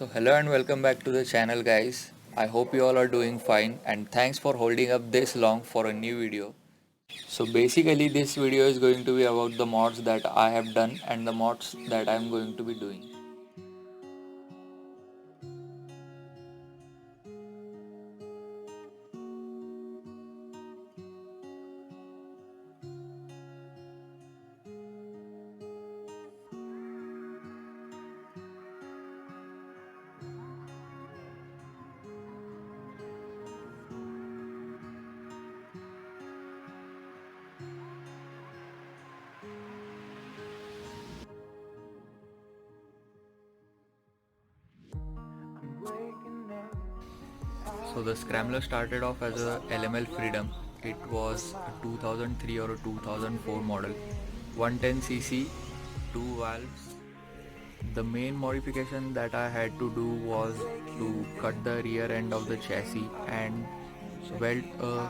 So hello and welcome back to the channel guys. I hope you all are doing fine and thanks for holding up this long for a new video. So basically this video is going to be about the mods that I have done and the mods that I am going to be doing. So the Scrambler started off as a LML Freedom. It was a 2003 or a 2004 model, 110cc, 2 valves. The main modification that I had to do was to cut the rear end of the chassis and weld a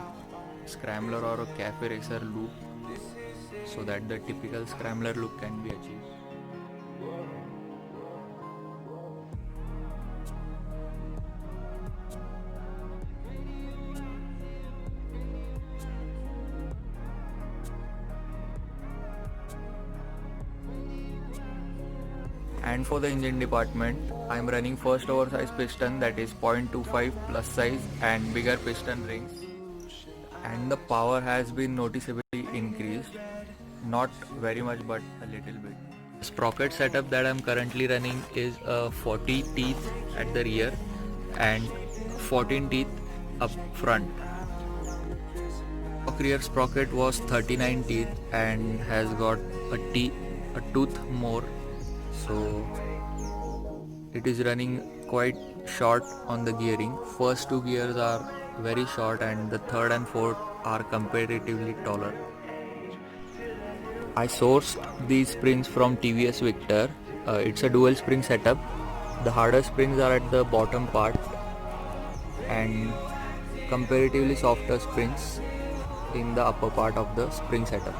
Scrambler or a Cafe Racer loop so that the typical Scrambler look can be achieved. And for the engine department, I am running first oversized piston, that is 0.25 plus size and bigger piston rings, and the power has been noticeably increased, not very much but a little bit. The sprocket setup that I am currently running is a 40 teeth at the rear and 14 teeth up front. The rear sprocket was 39 teeth and has got a tooth more, so it is running quite short on the gearing. First two gears are very short and the third and fourth are comparatively taller. I sourced these springs from TVS Victor. It's a dual spring setup. The harder springs are at the bottom part and comparatively softer springs in the upper part of the spring setup,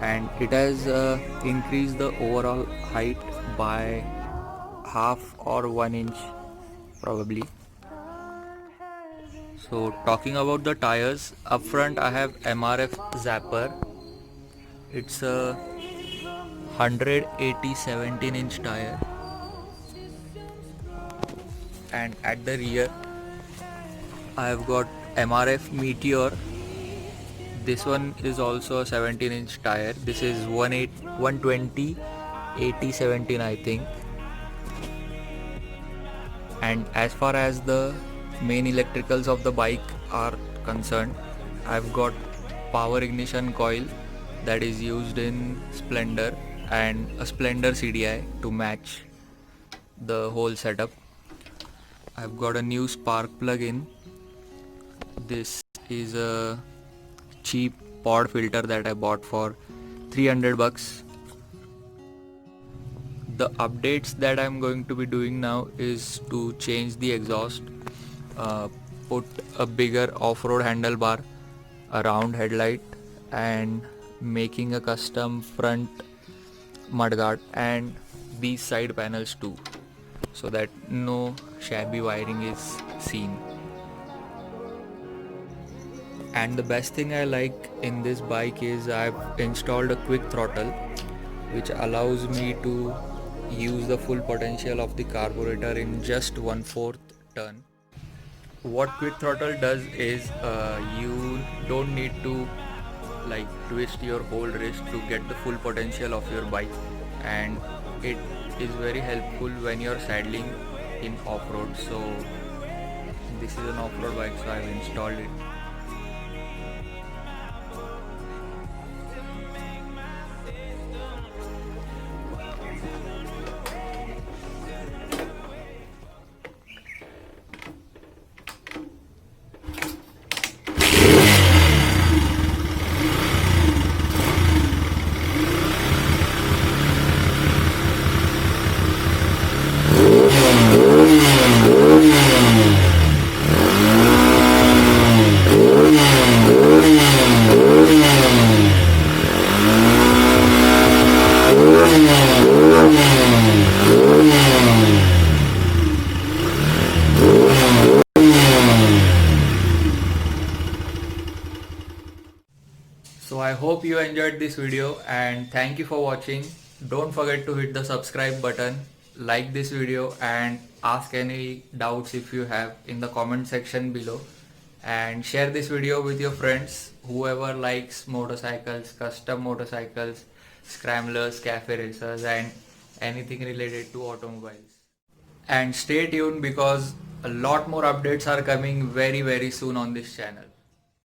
and it has increased the overall height by half or 1 inch probably. So talking about the tires, up front I have MRF Zapper. It's a 180 17-inch tire, and at the rear I have got MRF Meteor. This one is also a 17-inch tire. This is 120 80 17 I think. And as far as the main electricals of the bike are concerned, I've got power ignition coil that is used in Splendor and a Splendor CDI to match the whole setup. I've got a new spark plug in. This is a cheap pod filter that I bought for 300 bucks. The updates that I'm going to be doing now is to change the exhaust, put a bigger off-road handlebar, a round headlight, and making a custom front mudguard and these side panels too, so that no shabby wiring is seen. And the best thing I like in this bike is I've installed a quick throttle which allows me to use the full potential of the carburetor in just 1/4 turn. What quick throttle does is you don't need to twist your whole wrist to get the full potential of your bike, and it is very helpful when you're saddling in off-road. So this is an off-road bike, so I've installed it. So I hope you enjoyed this video and thank you for watching. Don't forget to hit the subscribe button, like this video and ask any doubts if you have in the comment section below, and share this video with your friends, whoever likes motorcycles, custom motorcycles, scramblers, cafe racers and anything related to automobiles. And stay tuned because a lot more updates are coming very soon on this channel.